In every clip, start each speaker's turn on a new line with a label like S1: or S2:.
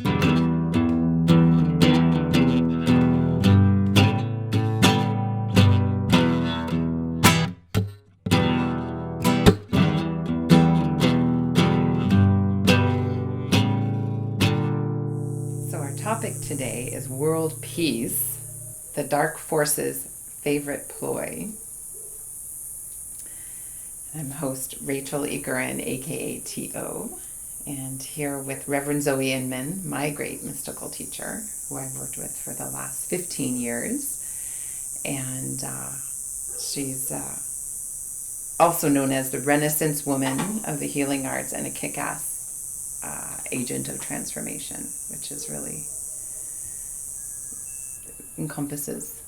S1: Topic today is world peace, the dark force's favorite ploy. I'm host Rachel Egerin, aka T.O., and here with Reverend Zoe Inman, my great mystical teacher, who I've worked with for the last 15 years. And she's also known as the Renaissance woman of the healing arts and a kick-ass agent of transformation, which is really encompasses,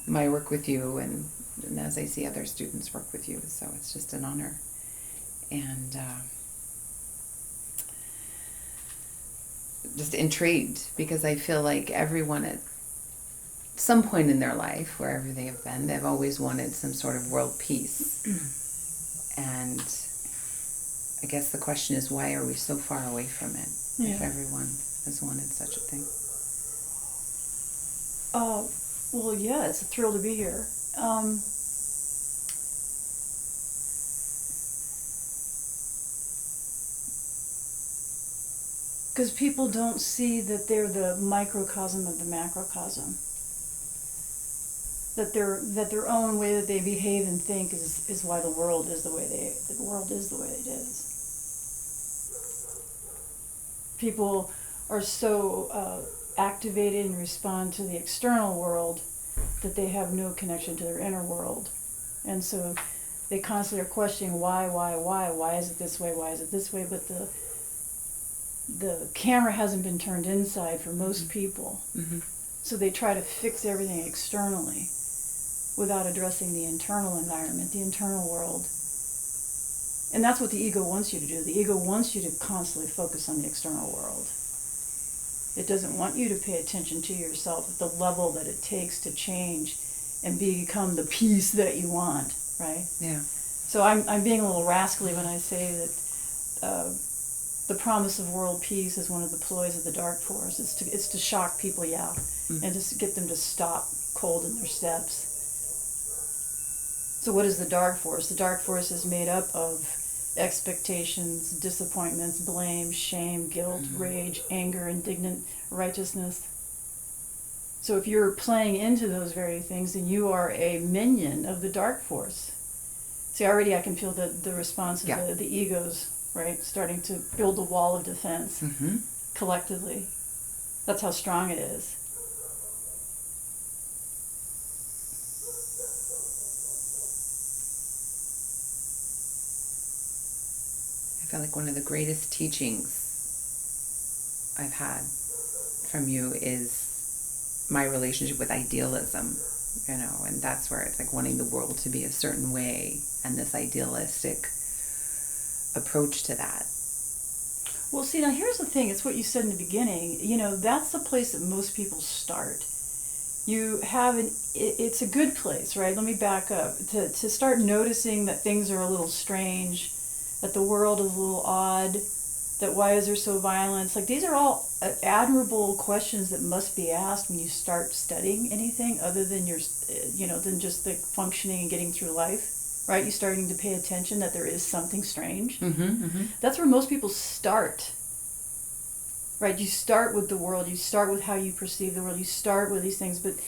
S1: my work with you and as I see other students work with you. So it's just an honor. And just intrigued because I feel like everyone at some point in their life, wherever they have been, they've always wanted some sort of world peace. And I guess the question is, why are we so far away from it if everyone has wanted such a thing?
S2: Well, yeah, it's a thrill to be here. Because people don't see that they're the microcosm of the macrocosm. That their own way that they behave and think is why the world is the way it is. People are so activated and respond to the external world that they have no connection to their inner world. And so they constantly are questioning why is it this way, but the camera hasn't been turned inside for most people. Mm-hmm. So they try to fix everything externally without addressing the internal environment, the internal world. And that's what the ego wants you to do. The ego wants you to constantly focus on the external world. It doesn't want you to pay attention to yourself at the level that it takes to change and become the peace that you want, right?
S1: Yeah.
S2: So I'm being a little rascally when I say that the promise of world peace is one of the ploys of the dark force. It's to shock people, and just get them to stop cold in their steps. So what is the dark force? The dark force is made up of expectations, disappointments, blame, shame, guilt, rage, anger, indignant righteousness. So if you're playing into those very things, then you are a minion of the dark force. See, already I can feel the response of the egos, right, starting to build a wall of defense collectively. That's how strong it is.
S1: I feel like one of the greatest teachings I've had from you is my relationship with idealism, and that's where it's like wanting the world to be a certain way and this idealistic approach to that.
S2: Well, see, now here's the thing. It's what you said in the beginning. That's the place that most people start. You have it's a good place, right? Let me back up. To start noticing that things are a little strange, that the world is a little odd, that why is there so violence? Like, these are all admirable questions that must be asked when you start studying anything other than than just the functioning and getting through life, right? You're starting to pay attention that there is something strange. That's where most people start, right? You start with the world, you start with how you perceive the world, you start with these things, but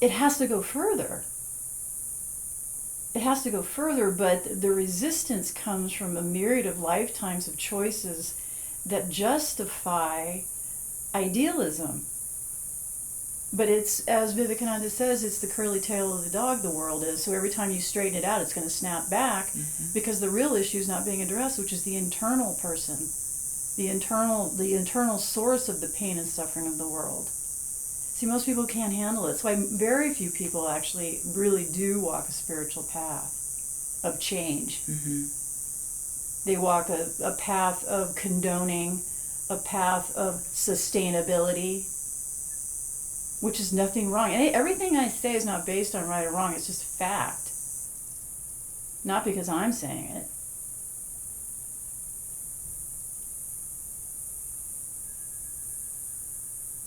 S2: it has to go further. It has to go further, but the resistance comes from a myriad of lifetimes of choices that justify idealism. But it's, as Vivekananda says, it's the curly tail of the dog, the world is. So every time you straighten it out, it's going to snap back because the real issue is not being addressed, which is the internal person, the internal source of the pain and suffering of the world. See, most people can't handle it. That's why very few people actually really do walk a spiritual path of change. They walk a path of condoning, a path of sustainability, which is nothing wrong. And everything I say is not based on right or wrong. It's just fact. Not because I'm saying it.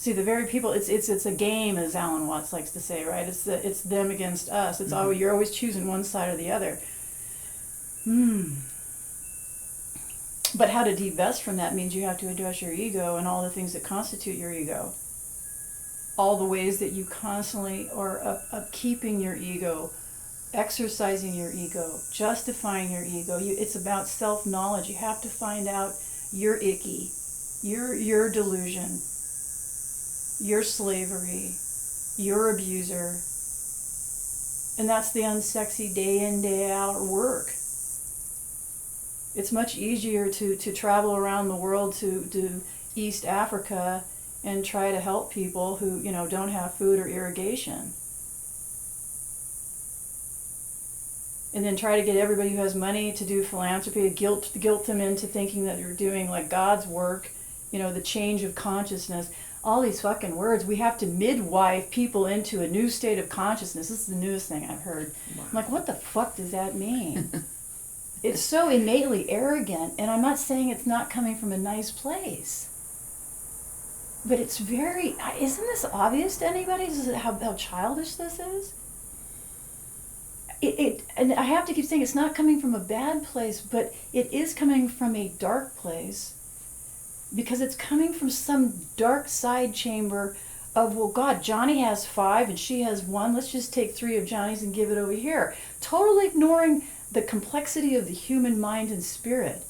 S2: See, the very people, it's a game, as Alan Watts likes to say, right? It's them against us. It's always, you're always choosing one side or the other. But how to divest from that means you have to address your ego and all the things that constitute your ego. All the ways that you constantly are upkeeping your ego, exercising your ego, justifying your ego. It's about self-knowledge. You have to find out your icky, your delusion, your slavery, your abuser. And that's the unsexy day in, day out work. It's much easier to travel around the world to East Africa and try to help people who, don't have food or irrigation. And then try to get everybody who has money to do philanthropy, guilt them into thinking that you're doing like God's work, the change of consciousness. All these fucking words, we have to midwife people into a new state of consciousness. This is the newest thing I've heard. Wow. I'm like, what the fuck does that mean? It's so innately arrogant, and I'm not saying it's not coming from a nice place. But it's very, isn't this obvious to anybody? How childish this is? And I have to keep saying it's not coming from a bad place, but it is coming from a dark place. Because it's coming from some dark side chamber of, well, God, Johnny has 5 and she has 1. Let's just take 3 of Johnny's and give it over here. Totally ignoring the complexity of the human mind and spirit.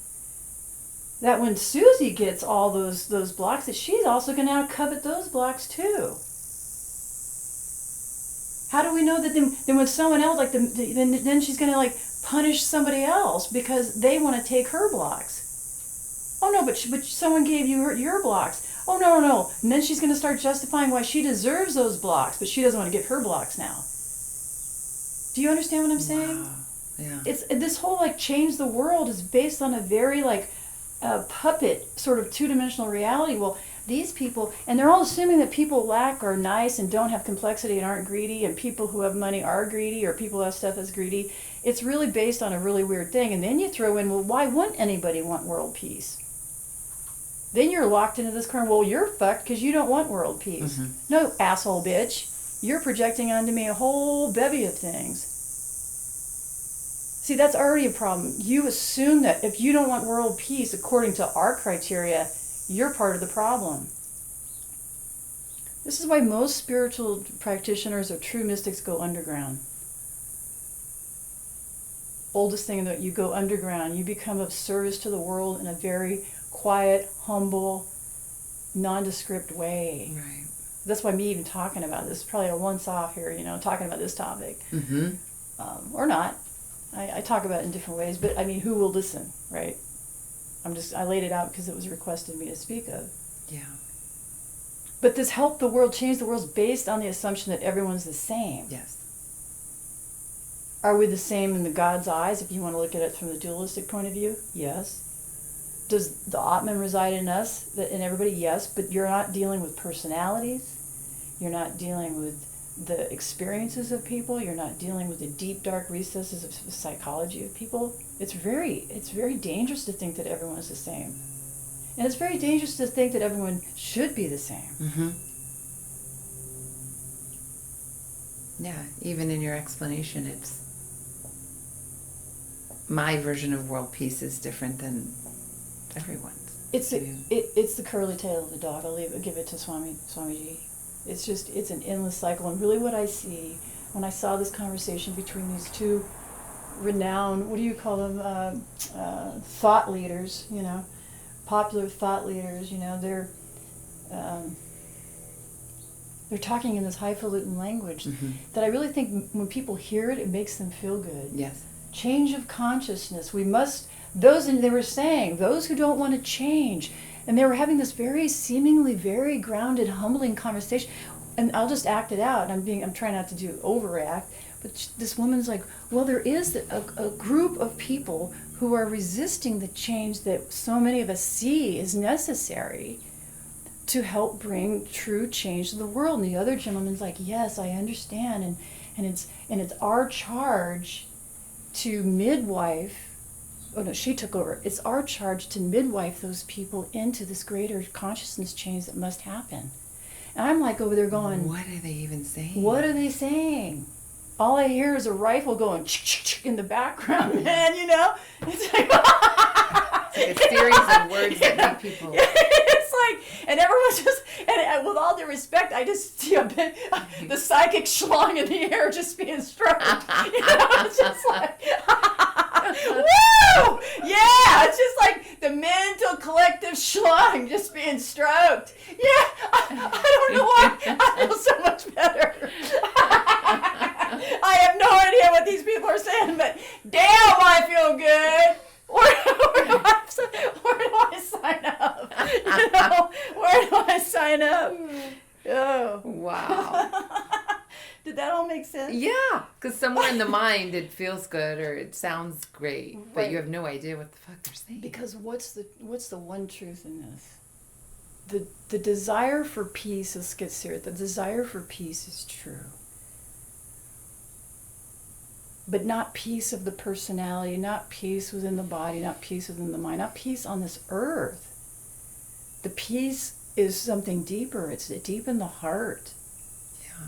S2: That when Susie gets all those blocks, that she's also going to covet those blocks too. How do we know that then when someone else, then she's going to punish somebody else because they want to take her blocks? Oh no, but someone gave you your blocks. Oh no. And then she's going to start justifying why she deserves those blocks, but she doesn't want to get her blocks now. Do you understand what I'm saying?
S1: Wow. Yeah.
S2: It's this whole change the world is based on a very puppet sort of two-dimensional reality. Well, these people, and they're all assuming that people lack are nice and don't have complexity and aren't greedy, and people who have money are greedy, or people who have stuff is greedy. It's really based on a really weird thing. And then you throw in, well, why wouldn't anybody want world peace? Then you're locked into this corner. Well, you're fucked because you don't want world peace. Mm-hmm. No, asshole bitch. You're projecting onto me a whole bevy of things. See, that's already a problem. You assume that if you don't want world peace according to our criteria, you're part of the problem. This is why most spiritual practitioners or true mystics go underground. Oldest thing that you go underground, you become of service to the world in a very quiet, humble, nondescript way. Right. That's why me even talking about this is probably a once-off here, talking about this topic. Mm-hmm. Or not. I talk about it in different ways, but who will listen, right? I laid it out because it was requested me to speak of. Yeah. But this help the world, change the world is based on the assumption that everyone's the same. Yes. Are we the same in the God's eyes, if you want to look at it from the dualistic point of view? Yes. Does the Atman reside in us, in everybody? Yes, but you're not dealing with personalities. You're not dealing with the experiences of people. You're not dealing with the deep, dark recesses of the psychology of people. It's very dangerous to think that everyone is the same. And it's very dangerous to think that everyone should be the same. Mm-hmm.
S1: Yeah, even in your explanation, it's my version of world peace is different than everyone's.
S2: It's the curly tail of the dog. Give it to Swamiji. It's an endless cycle. And really what I see when I saw this conversation between these two renowned, what do you call them, thought leaders, popular thought leaders, they're talking in this highfalutin language that I really think when people hear it, it makes them feel good. Yes. Change of consciousness. They were saying, those who don't want to change, and they were having this very seemingly very grounded, humbling conversation. And I'll just act it out. I'm trying not to overact. But this woman's like, well, there is a group of people who are resisting the change that so many of us see is necessary to help bring true change to the world. And the other gentleman's like, yes, I understand, and it's our charge to midwife. Oh no, she took over. It's our charge to midwife those people into this greater consciousness change that must happen. And I'm like over there going,
S1: what are they even saying?
S2: What are they saying? All I hear is a rifle going in the background, man, you know? It's like,
S1: it's like a series of words that make people...
S2: It's like, and everyone's just, and with all due respect, I just see the psychic schlong in the air just being stroked. You know, it's just like, woo! Yeah, it's just like the mental collective schlong just being stroked. Yeah, I don't know why I feel so much better. I have no idea what these people are saying, but damn, I feel good. Where do I sign up? You know, where do I sign up? Oh.
S1: Wow.
S2: Did that all make sense?
S1: Yeah, because somewhere in the mind it feels good or it sounds great, but you have no idea what the fuck they're saying.
S2: Because what's the one truth in this? The desire for peace, let's get serious, the desire for peace is true. But not peace of the personality, not peace within the body, not peace within the mind, not peace on this earth. The peace is something deeper. It's deep in the heart.
S1: Yeah.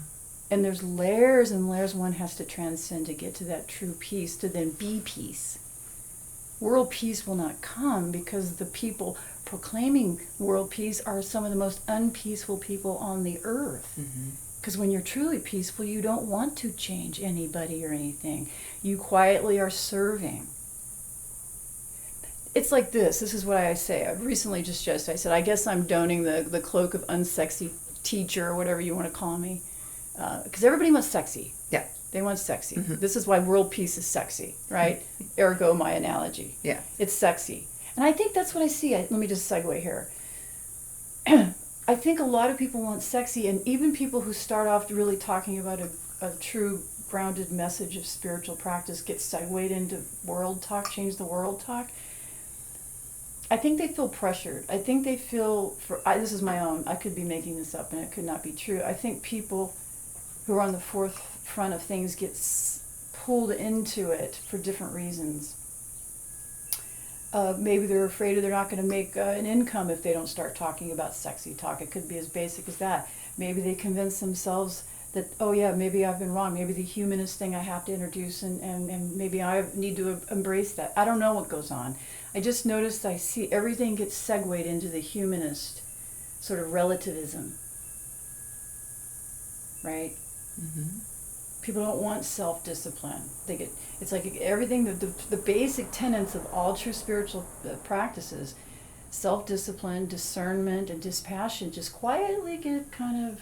S2: And there's layers and layers one has to transcend to get to that true peace, to then be peace. World peace will not come because the people proclaiming world peace are some of the most unpeaceful people on the earth.
S1: Mm-hmm.
S2: Because when you're truly peaceful, you don't want to change anybody or anything. You quietly are serving. It's like this. This is what I say. I've recently just I said, I guess I'm donning the cloak of unsexy teacher or whatever you want to call me. Because everybody wants sexy.
S1: Yeah.
S2: They want sexy.
S1: Mm-hmm.
S2: This is why world peace is sexy, right? Ergo my analogy.
S1: Yeah.
S2: It's sexy. And I think that's what I see. Let me just segue here. I think a lot of people want sexy, and even people who start off really talking about a true grounded message of spiritual practice get segued into world talk, change the world talk. I think they feel pressured. I think they feel, this is my own, I could be making this up and it could not be true. I think people who are on the forefront of things get pulled into it for different reasons. Maybe they're afraid they're not going to make an income if they don't start talking about sexy talk. It could be as basic as that. Maybe they convince themselves that, oh yeah, maybe I've been wrong. Maybe the humanist thing I have to introduce and maybe I need to embrace that. I don't know what goes on. I just noticed I see everything gets segued into the humanist sort of relativism. Right?
S1: Mm-hmm.
S2: People don't want self-discipline. It's like everything, the basic tenets of all true spiritual practices, self-discipline, discernment, and dispassion just quietly get kind of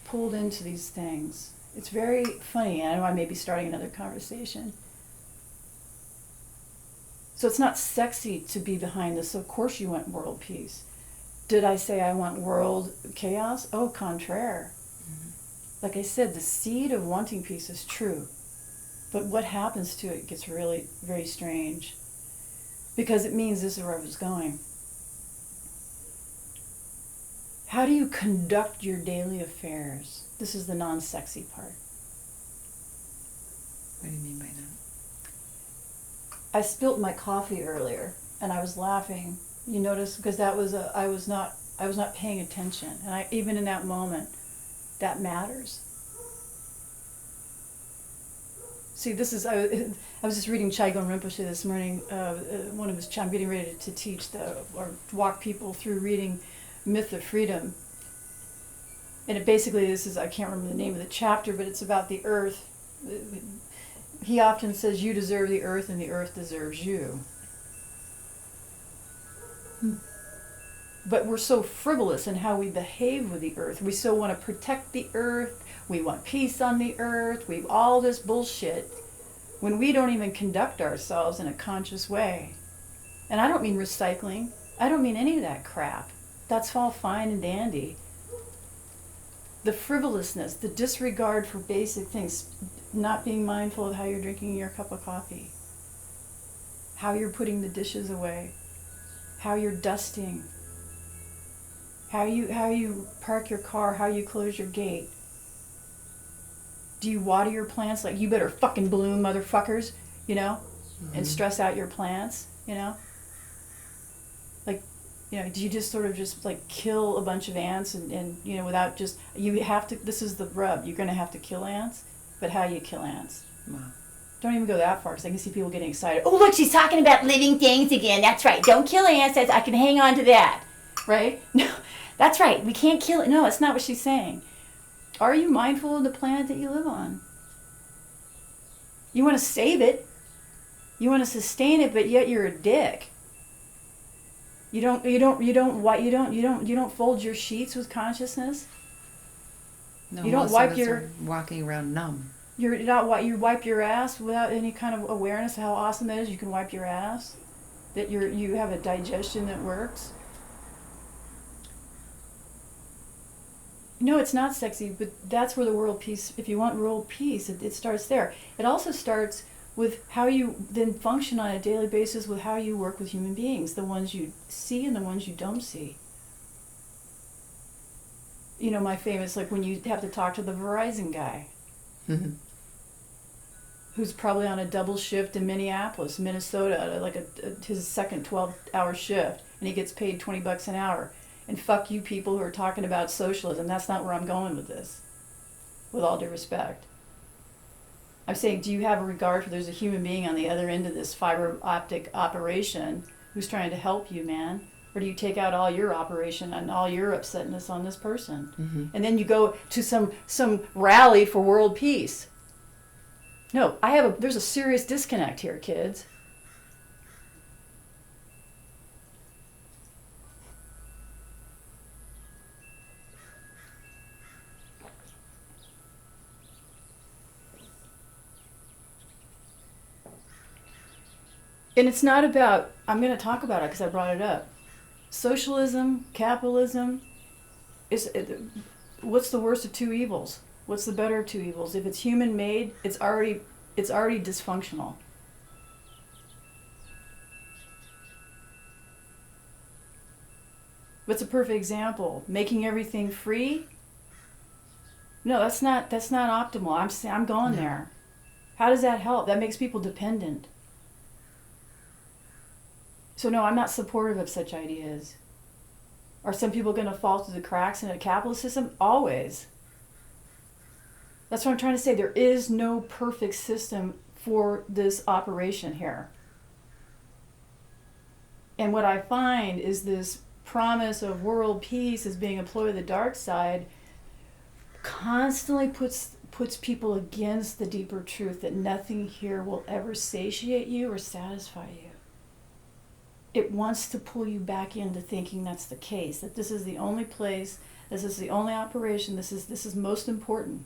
S2: pulled into these things. It's very funny. I know I may be starting another conversation. So it's not sexy to be behind this. So of course you want world peace. Did I say I want world chaos? Au contraire. Like I said, the seed of wanting peace is true. But what happens to it gets really very strange. Because it means this is where I was going. How do you conduct your daily affairs? This is the non-sexy part.
S1: What do you mean by that?
S2: I spilt my coffee earlier, and I was laughing. You notice, because that was I was not paying attention, and even in that moment, that matters. See, this is I was just reading Chaigon Rinpoche this morning. One of his I'm getting ready to teach or walk people through reading Myth of Freedom. And it basically, I can't remember the name of the chapter, but it's about the earth. He often says, you deserve the earth and the earth deserves you. But we're so frivolous in how we behave with the earth. We so want to protect the earth. We want peace on the earth. We've all this bullshit when we don't even conduct ourselves in a conscious way. And I don't mean recycling. I don't mean any of that crap. That's all fine and dandy. The frivolousness, the disregard for basic things, not being mindful of how you're drinking your cup of coffee, how you're putting the dishes away, how you're dusting, how you park your car, how you close your gate. Do you water your plants like you better fucking bloom, motherfuckers, and stress out your plants, Like, You know, do you just sort of just like kill a bunch of ants and you know, without just, you have to, this is the rub, you're going to have to kill ants, but how do you kill ants?
S1: Wow.
S2: Don't even go that far, because I can see people getting excited.
S3: Oh, look, she's talking about living things again. That's right. Don't kill ants. I can hang on to that.
S2: Right? No, that's right. We can't kill it. No, that's not what she's saying. Are you mindful of the planet that you live on? You want to save it. You want to sustain it, but yet you're a dick. You don't fold your sheets with consciousness.
S1: No,
S2: You don't
S1: most
S2: wipe
S1: of us
S2: your-
S1: are walking around numb.
S2: You're not what you wipe your ass without any kind of awareness of how awesome that is. You can wipe your ass. That you have a digestion that works. No, it's not sexy, but that's where the world peace, if you want world peace, it starts there. It also starts with how you then function on a daily basis with how you work with human beings, the ones you see and the ones you don't see. You know, my famous, like when you have to talk to the Verizon guy, who's probably on a double shift in Minneapolis, Minnesota, like his second 12-hour shift, and he gets paid $20 an hour. And fuck you people who are talking about socialism. That's not where I'm going with this, with all due respect. I'm saying, do you have a regard for there's a human being on the other end of this fiber optic operation who's trying to help you, man? Or do you take out all your operation and all your upsetness on this person? And then you go to some rally for world peace. No, there's a serious disconnect here, kids. And it's not about, I'm going to talk about it because I brought it up. Socialism, capitalism, what's the worst of two evils? What's the better of two evils? If it's human made, it's already dysfunctional. What's a perfect example? Making everything free? No, that's not optimal. I'm going there. How does that help? That makes people dependent. So no, I'm not supportive of such ideas. Are some people going to fall through the cracks in a capitalist system? Always. That's what I'm trying to say. There is no perfect system for this operation here. And what I find is this promise of world peace as being employed the dark side constantly puts people against the deeper truth that nothing here will ever satiate you or satisfy you. It wants to pull you back into thinking that's the case, that this is the only place, this is the only operation, this is most important.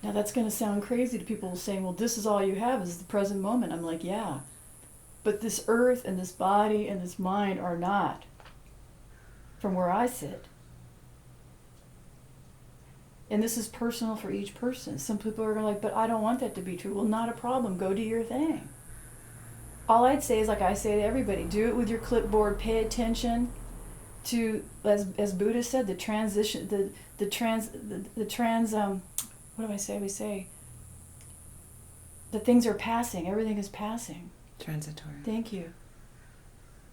S2: Now that's going to sound crazy to people saying, well, this is all you have is the present moment. I'm like, yeah, but this earth and this body and this mind are not, from where I sit. And this is personal for each person. Some people are like, but I don't want that to be true. Well, not a problem. Go do your thing. All I'd say is, like I say to everybody, do it with your clipboard. Pay attention to, as Buddha said, the transition, the trans. What do I say? We say that things are passing. Everything is passing.
S1: Transitory.
S2: Thank you.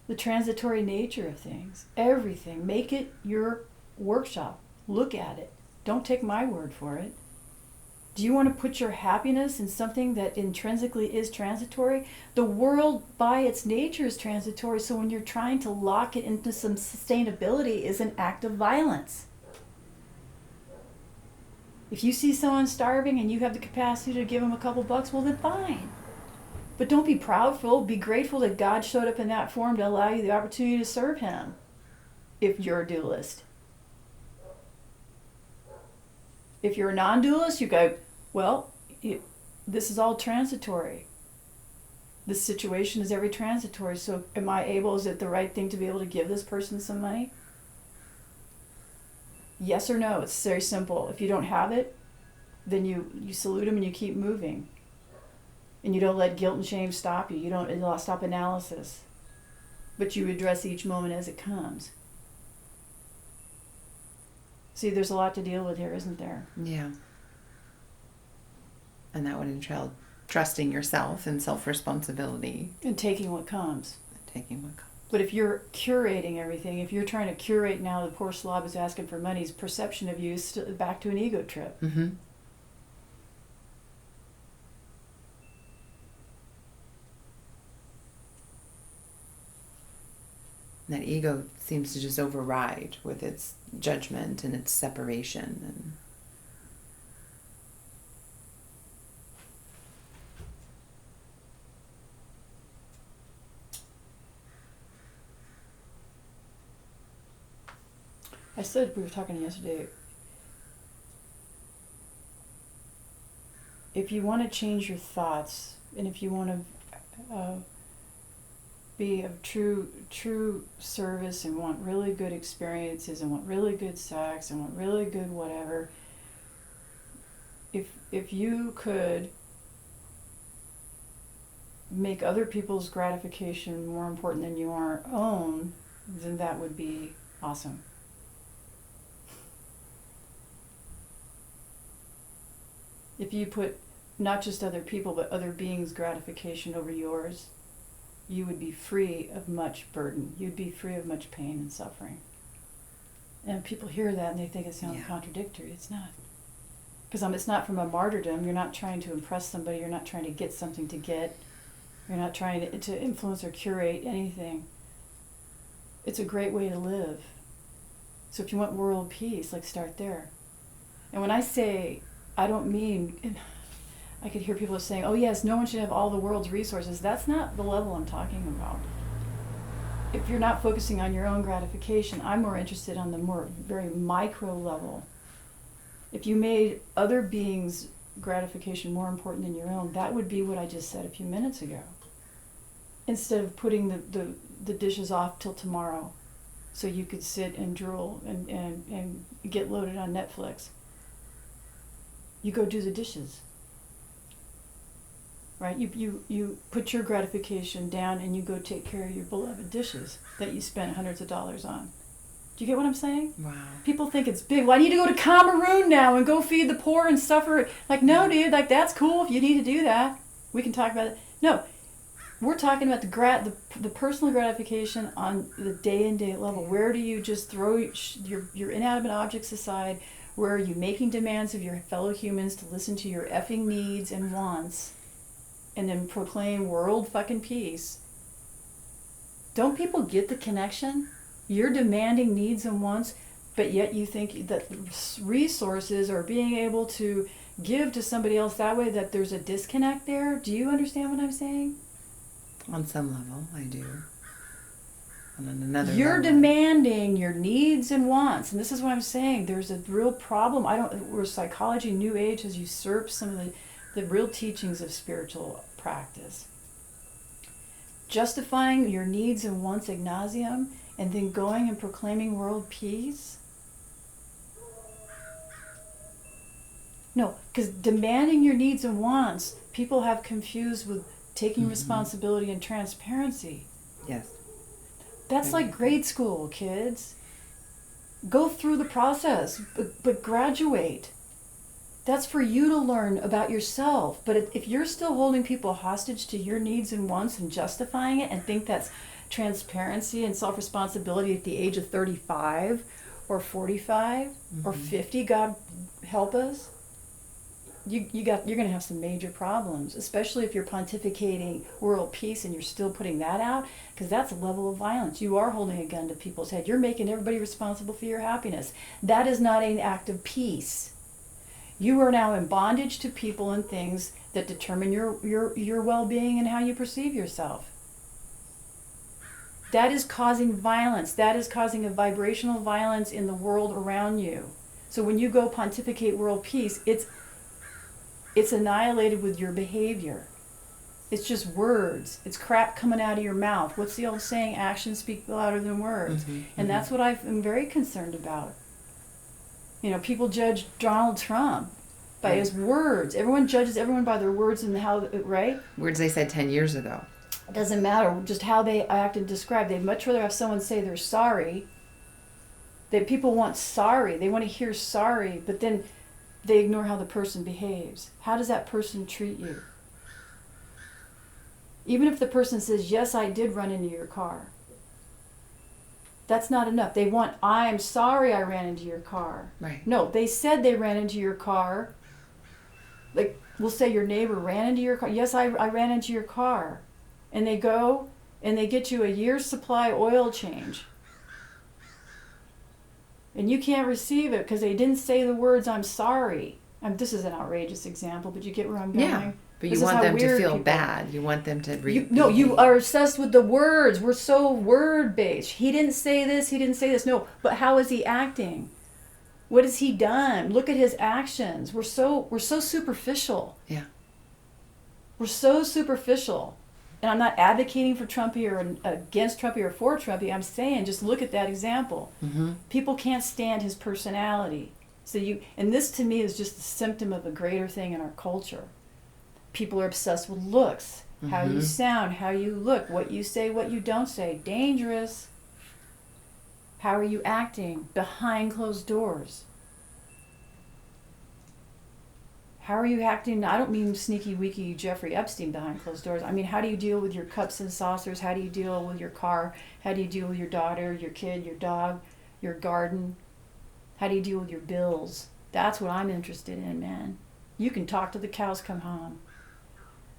S2: The transitory nature of things. Everything. Make it your workshop. Look at it. Don't take my word for it. Do you want to put your happiness in something that intrinsically is transitory? The world by its nature is transitory, so when you're trying to lock it into some sustainability is an act of violence. If you see someone starving and you have the capacity to give them a couple bucks, well then fine. But don't be proudful, be grateful that God showed up in that form to allow you the opportunity to serve him, if you're a dualist. If you're a non-dualist, you go, well, this is all transitory. This situation is very transitory, so is it the right thing to be able to give this person some money? Yes or no, it's very simple. If you don't have it, then you salute him and you keep moving. And you don't let guilt and shame stop you. You don't stop analysis. But you address each moment as it comes. See, there's a lot to deal with here, isn't there?
S1: Yeah. And that would entail trusting yourself and self-responsibility.
S2: And taking what comes.
S1: Taking what comes.
S2: But if you're curating everything, if you're trying to curate now the poor slob is asking for money, his perception of you is still back to an ego trip.
S1: Mm-hmm. That ego seems to just override with its judgment and its separation. And
S2: I said, we were talking yesterday, if you want to change your thoughts, and if you want to be of true service and want really good experiences and want really good sex and want really good whatever, if you could make other people's gratification more important than your own, then that would be awesome. If you put not just other people, but other beings' gratification over yours, you would be free of much burden. You'd be free of much pain and suffering. And people hear that and they think it sounds contradictory. It's not. Because it's not from a martyrdom. You're not trying to impress somebody. You're not trying to get something to get. You're not trying to influence or curate anything. It's a great way to live. So if you want world peace, start there. And when I say, I don't mean, I could hear people saying, oh yes, no one should have all the world's resources. That's not the level I'm talking about. If you're not focusing on your own gratification, I'm more interested on the more very micro level. If you made other beings' gratification more important than your own, that would be what I just said a few minutes ago. Instead of putting the dishes off till tomorrow so you could sit and drool and get loaded on Netflix. You go do the dishes, right? You put your gratification down and you go take care of your beloved dishes that you spent hundreds of dollars on. Do you get what I'm saying?
S1: wow.
S2: People think it's big. Well, I need to go to Cameroon now and go feed the poor and suffer. No, dude, that's cool if you need to do that. We can talk about it. No, we're talking about the personal gratification on the day-and-day level. Where do you just throw your inanimate objects aside? Where are you making demands of your fellow humans to listen to your effing needs and wants and then proclaim world fucking peace? Don't people get the connection? You're demanding needs and wants, but yet you think that resources are being able to give to somebody else that way, that there's a disconnect there? Do you understand what I'm saying?
S1: On some level, I do. And on another
S2: You're
S1: level,
S2: demanding your needs and wants, and this is what I'm saying. There's a real problem. Where psychology, New Age has usurped some of the real teachings of spiritual practice. Justifying your needs and wants ad nauseum, and then going and proclaiming world peace. No, because demanding your needs and wants, people have confused with taking responsibility and transparency.
S1: yes.
S2: That's like grade school, kids. Go through the process, but graduate. That's for you to learn about yourself. But if you're still holding people hostage to your needs and wants and justifying it and think that's transparency and self-responsibility at the age of 35 or 45 or 50, God help us, you're going to have some major problems, especially if you're pontificating world peace and you're still putting that out, because that's a level of violence. You are holding a gun to people's head. You're making everybody responsible for your happiness. That is not an act of peace. You are now in bondage to people and things that determine your well-being and how you perceive yourself. That is causing violence. That is causing a vibrational violence in the world around you. So when you go pontificate world peace, it's annihilated with your behavior. It's just words. It's crap coming out of your mouth. What's the old saying? Actions speak louder than words. And that's what I'm very concerned about. People judge Donald Trump by his words. Everyone judges everyone by their words and how, right?
S1: Words they said 10 years ago.
S2: It doesn't matter just how they act and describe. They'd much rather have someone say they're sorry. People want sorry. They want to hear sorry, but then they ignore how the person behaves. How does that person treat you? Even if the person says, yes, I did run into your car. That's not enough. They want, I'm sorry I ran into your car.
S1: Right.
S2: No, they said they ran into your car. Like, we'll say your neighbor ran into your car. Yes, I ran into your car. And they go and they get you a year's supply oil change. And you can't receive it because they didn't say the words, I'm sorry. This is an outrageous example, but you get where I'm going?
S1: Yeah. But
S2: This
S1: you
S2: is
S1: want
S2: how
S1: them to
S2: weird
S1: feel
S2: people-
S1: bad. You want them to
S2: you are obsessed with the words. We're so word based. He didn't say this. He didn't say this. No, but how is he acting? What has he done? Look at his actions. We're so superficial.
S1: Yeah.
S2: We're so superficial. And I'm not advocating for Trumpy or against Trumpy or for Trumpy. I'm saying just look at that example.
S1: Mm-hmm.
S2: People can't stand his personality. And this to me is just a symptom of a greater thing in our culture. People are obsessed with looks, how you sound, how you look, what you say, what you don't say. Dangerous. How are you acting behind closed doors? How are you acting? I don't mean sneaky, weaky Jeffrey Epstein behind closed doors. I mean, how do you deal with your cups and saucers? How do you deal with your car? How do you deal with your daughter, your kid, your dog, your garden? How do you deal with your bills? That's what I'm interested in, man. You can talk till the cows come home.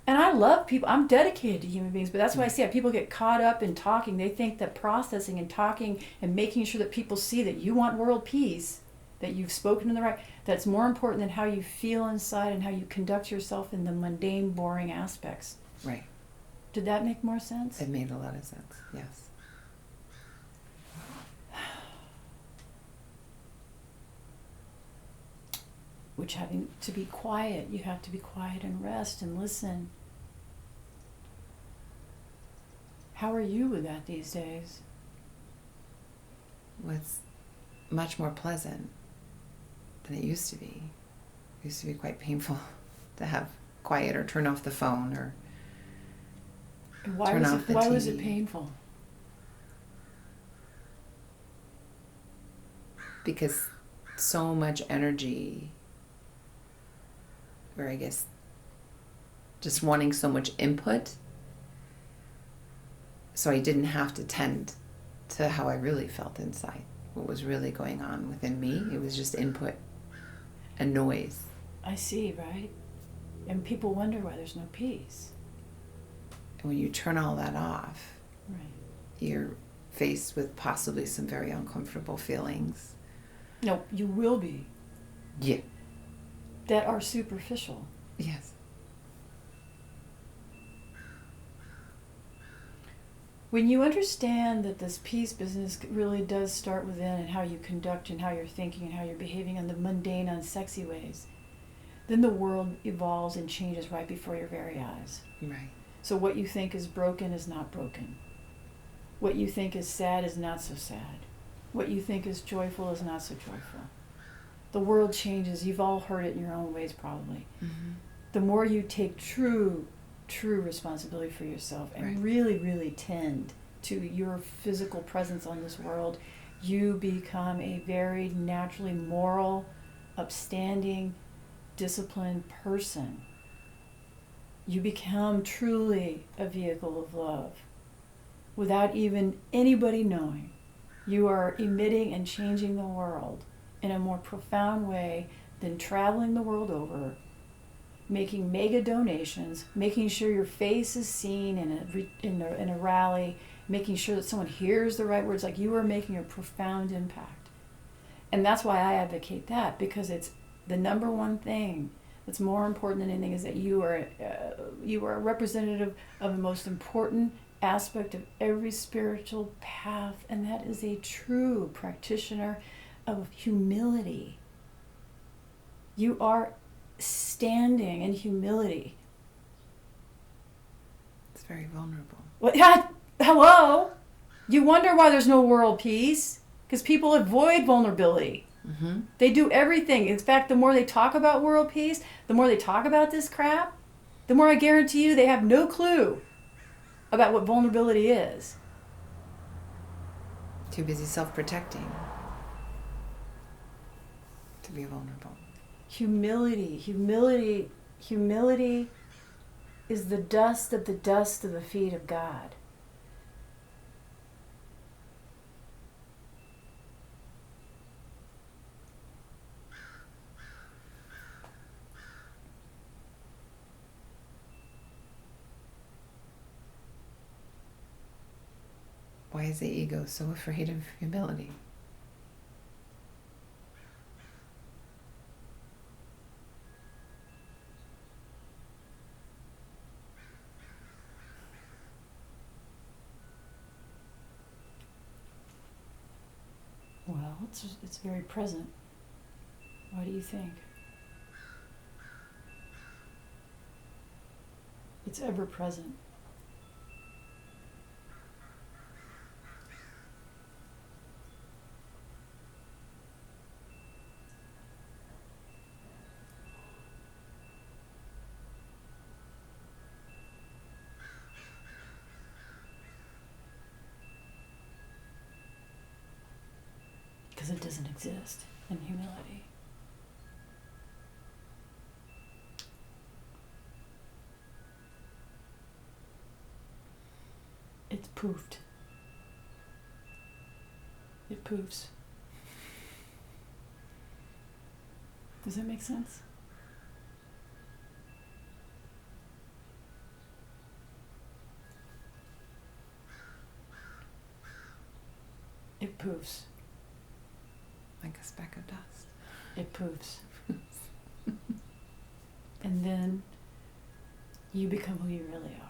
S2: And I love people. I'm dedicated to human beings, but that's why I see how people get caught up in talking. They think that processing and talking and making sure that people see that you want world peace, that you've spoken in the right, that's more important than how you feel inside and how you conduct yourself in the mundane, boring aspects.
S1: Right.
S2: Did that make more sense?
S1: It made a lot of sense. Yes.
S2: Which having to be quiet, you have to be quiet and rest and listen. How are you with that these days?
S1: Was much more pleasant than it used to be. It used to be quite painful to have quiet or turn off the phone or
S2: And why
S1: turn
S2: was
S1: off
S2: it,
S1: the
S2: why was it
S1: TV.
S2: painful?
S1: Because so much energy, or I guess just wanting so much input, so I didn't have to tend to how I really felt inside, what was really going on within me. It was just input and noise.
S2: I see, right? And people wonder why there's no peace.
S1: And when you turn all that off,
S2: Right.
S1: you're faced with possibly some very uncomfortable feelings.
S2: No, you will be.
S1: Yeah.
S2: That are superficial.
S1: Yes.
S2: When you understand that this peace business really does start within and how you conduct and how you're thinking and how you're behaving in the mundane, unsexy ways, then the world evolves and changes right before your very eyes.
S1: Right.
S2: So what you think is broken is not broken. What you think is sad is not so sad. What you think is joyful is not so joyful. The world changes. You've all heard it in your own ways probably.
S1: Mm-hmm.
S2: The more you take true responsibility for yourself and
S1: Right.
S2: really, really tend to your physical presence on this world, you become a very naturally moral, upstanding, disciplined person. You become truly a vehicle of love without even anybody knowing. You are emitting and changing the world in a more profound way than traveling the world over, making mega donations, making sure your face is seen in a rally, making sure that someone hears the right words. Like, you are making a profound impact. And that's why I advocate that, because it's the number one thing that's more important than anything is that you are a representative of the most important aspect of every spiritual path, and that is a true practitioner of humility. You are standing in humility.
S1: It's very vulnerable.
S2: What? Hello? You wonder why there's no world peace? Because people avoid vulnerability.
S1: Mm-hmm.
S2: They do everything. In fact, the more they talk about world peace, the more they talk about this crap, the more I guarantee you they have no clue about what vulnerability is.
S1: Too busy self-protecting to be vulnerable.
S2: Humility is the dust of the feet of God.
S1: Why is the ego so afraid of humility?
S2: Well, it's very present. What do you think? It's ever present. Because it doesn't exist in humility. It's poofed. It poofs. Does that make sense? It poofs.
S1: Like a speck of dust.
S2: It poofs. And then you become who you really are.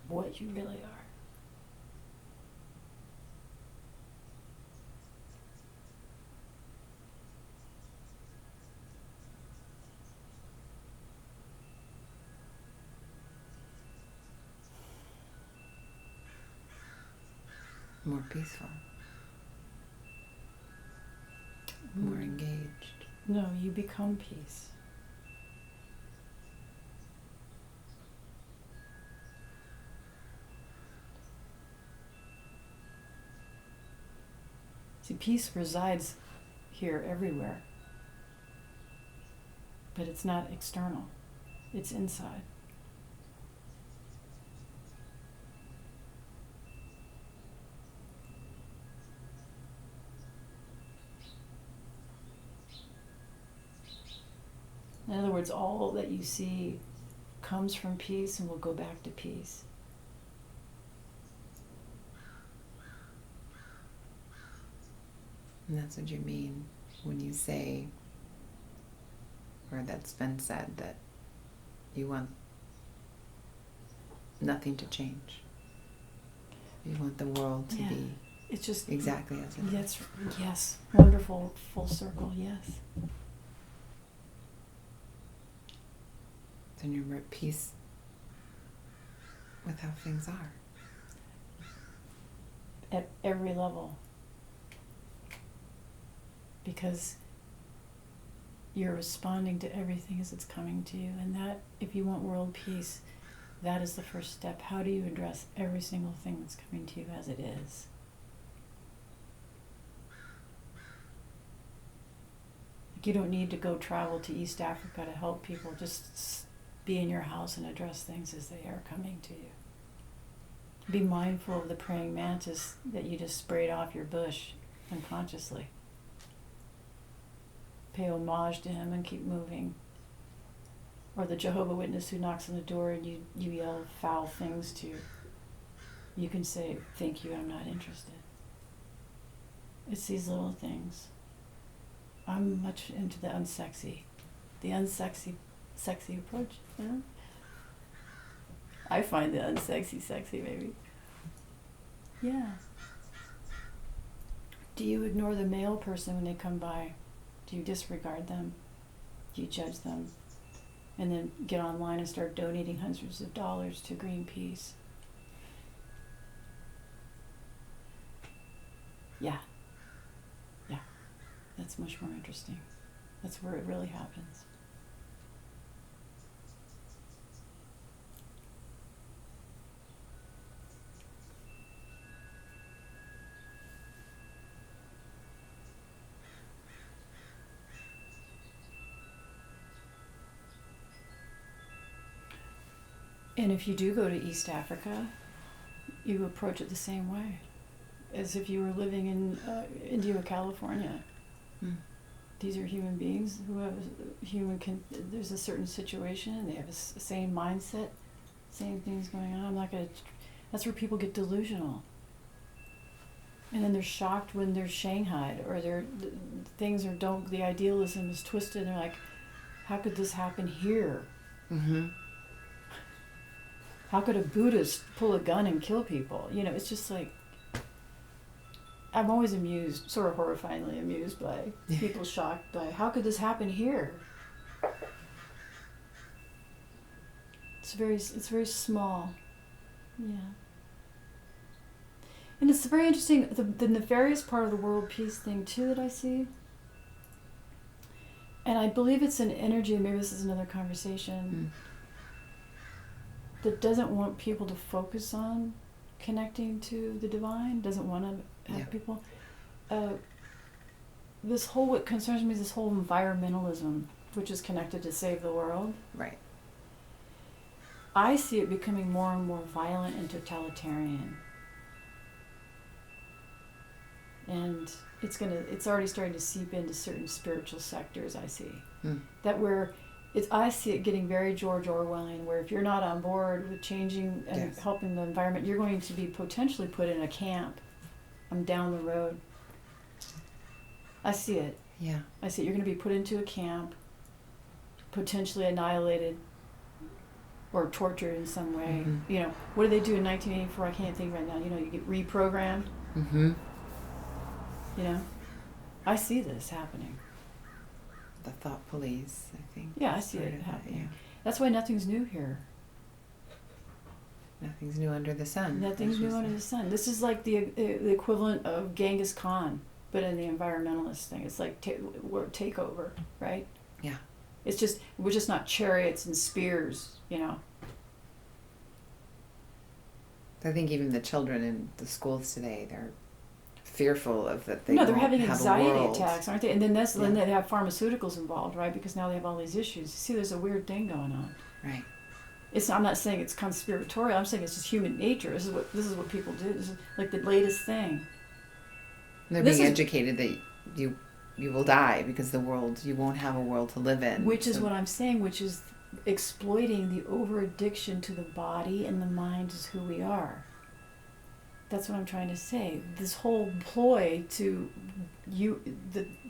S2: What you really are.
S1: More peaceful. More engaged.
S2: No, you become peace. See, peace resides here everywhere. But it's not external. It's inside. In other words, all that you see comes from peace and will go back to peace.
S1: And that's what you mean when you say, or that's been said, that you want nothing to change. You want the world to be
S2: it's just
S1: exactly as it is.
S2: Yes, wonderful, full circle, yes.
S1: Then you're at peace with how things are.
S2: At every level. Because you're responding to everything as it's coming to you. And that, if you want world peace, that is the first step. How do you address every single thing that's coming to you as it is? Like, you don't need to go travel to East Africa to help people. Just be in your house and address things as they are coming to you. Be mindful of the praying mantis that you just sprayed off your bush unconsciously. Pay homage to him and keep moving. Or the Jehovah Witness who knocks on the door and you yell foul things to. You can say, thank you, I'm not interested. It's these little things. I'm much into the unsexy. The unsexy, sexy approach. You know? I find the unsexy sexy, maybe. Yeah. Do you ignore the male person when they come by? Do you disregard them? Do you judge them? And then get online and start donating hundreds of dollars to Greenpeace? Yeah. Yeah. That's much more interesting. That's where it really happens. And if you do go to East Africa, you approach it the same way. as if you were living in India or California. These are human beings who have there's a certain situation and they have a same mindset, same things going on. That's where people get delusional. And then they're shocked when they're shanghaied or the idealism is twisted and they're like, how could this happen here?
S1: Mm-hmm.
S2: How could a Buddhist pull a gun and kill people? It's just like, I'm always amused, sort of horrifyingly amused by people shocked by, how could this happen here? It's very small. Yeah. And it's very interesting, the nefarious part of the world peace thing too that I see. And I believe it's an energy, maybe this is another conversation, that doesn't want people to focus on connecting to the divine, doesn't want to have people. What concerns me is this whole environmentalism, which is connected to save the world.
S1: Right.
S2: I see it becoming more and more violent and totalitarian. And it's already starting to seep into certain spiritual sectors, I see. I see it getting very George Orwellian, where if you're not on board with changing and helping the environment, you're going to be potentially put in a camp. I'm down the road. I see it.
S1: Yeah.
S2: I see it. You're going to be put into a camp, potentially annihilated or tortured in some way.
S1: Mm-hmm.
S2: What did they do in 1984? I can't think right now. You get reprogrammed.
S1: Mm-hmm.
S2: I see this happening.
S1: The thought police, I think.
S2: Yeah, I see it happening.
S1: Yeah.
S2: That's why nothing's new here.
S1: Nothing's new under the sun.
S2: Nothing's new under the sun. This is like the equivalent of Genghis Khan, but in the environmentalist thing. It's like takeover, right?
S1: Yeah.
S2: We're just not chariots and spears,
S1: I think even the children in the schools today, they're fearful of that they
S2: they're having
S1: have
S2: anxiety
S1: a world.
S2: attacks, aren't they? And then then they have pharmaceuticals involved, right? Because now they have all these issues. See, there's a weird thing going on.
S1: Right.
S2: I'm not saying it's conspiratorial. I'm saying it's just human nature. This is what people do. This is like the latest thing.
S1: And they're being educated that you will die because you won't have a world to live in.
S2: Which is what I'm saying, which is exploiting the over-addiction to the body and the mind is who we are. That's what I'm trying to say. This whole ploy we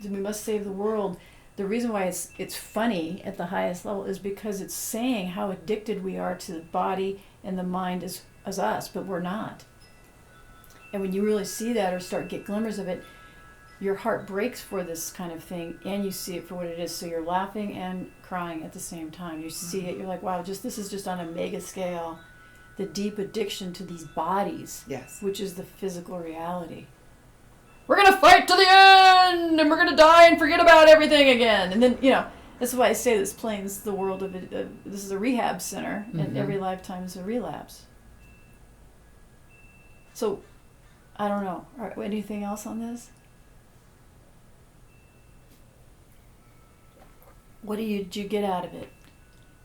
S2: must save the world. The reason why it's funny at the highest level is because it's saying how addicted we are to the body and the mind as us, but we're not. And when you really see that or get glimmers of it, your heart breaks for this kind of thing and you see it for what it is. So you're laughing and crying at the same time. You see it, you're like, wow, this is just on a mega scale. The deep addiction to these bodies, which is the physical reality. We're going to fight to the end, and we're going to die and forget about everything again. And then, that's why I say this plane's the world of it. This is a rehab center, and every lifetime is a relapse. So, I don't know. Anything else on this? What did you get out of it?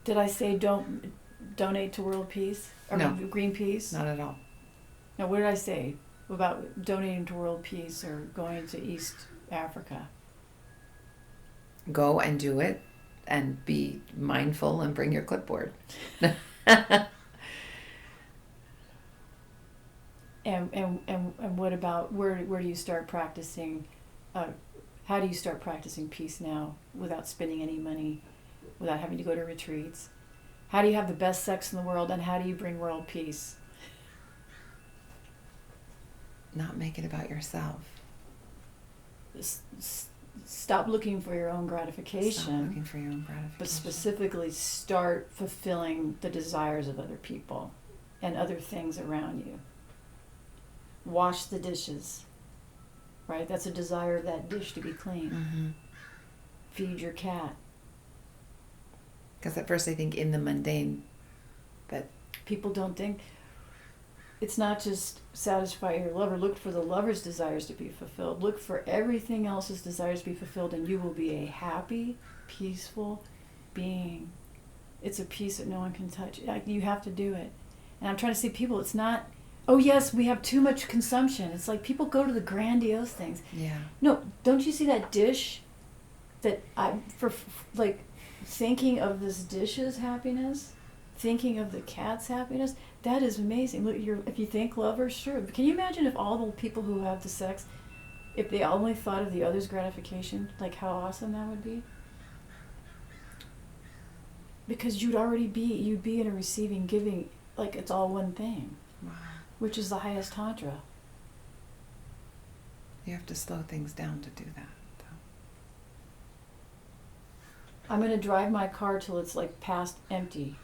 S2: Did I say don't donate to world peace? Or
S1: no.
S2: Greenpeace?
S1: Not at all.
S2: Now, what did I say about donating to world peace or going to East Africa?
S1: Go and do it and be mindful and bring your clipboard.
S2: And what about where do you start practicing? How do you start practicing peace now without spending any money, without having to go to retreats? How do you have the best sex in the world, and how do you bring world peace?
S1: Not make it about yourself.
S2: Stop looking for your own gratification.
S1: Stop looking for your own gratification.
S2: But specifically start fulfilling the desires of other people and other things around you. Wash the dishes, right? That's a desire of that dish to be clean. Feed your cat.
S1: Because at first I think in the mundane, but
S2: people don't think it's not just satisfy your lover. Look for the lover's desires to be fulfilled. Look for everything else's desires to be fulfilled, and you will be a happy, peaceful being. It's a peace that no one can touch. You have to do it. And I'm trying to see people, it's not Oh yes, we have too much consumption. It's like people go to the grandiose things.
S1: Yeah.
S2: No, don't you see that dish? That like thinking of this dish's happiness, thinking of the cat's happiness. That is amazing. Look, if you think lovers, sure. But can you imagine if all the people who have the sex, if they only thought of the other's gratification, like how awesome that would be? Because you'd be in a receiving, giving, like it's all one thing.
S1: Wow.
S2: Which is the highest tantra.
S1: You have to slow things down to do that.
S2: I'm going to drive my car till it's like past empty.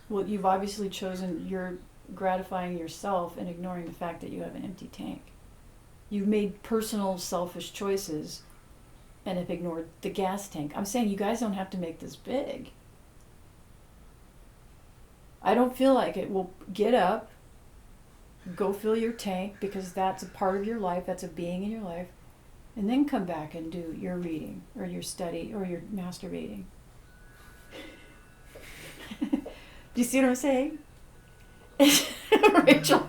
S2: Well, you've obviously chosen, you're gratifying yourself and ignoring the fact that you have an empty tank. You've made personal selfish choices and have ignored the gas tank. I'm saying you guys don't have to make this big. I don't feel like it. Well, get up, go fill your tank, because that's a part of your life, that's a being in your life, and then come back and do your reading or your study or your masturbating. Do you see what I'm saying? Rachel,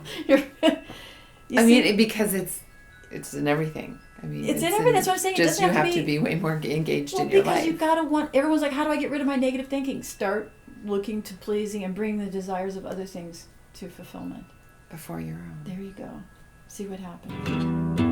S1: because it's in everything. I mean,
S2: it's in everything. That's what I'm saying.
S1: Just you have to be way more engaged in your life.
S2: Because you gotta want. Everyone's like, how do I get rid of my negative thinking? Start looking to pleasing and bring the desires of other things to fulfillment
S1: before your own.
S2: There you go. See what happens.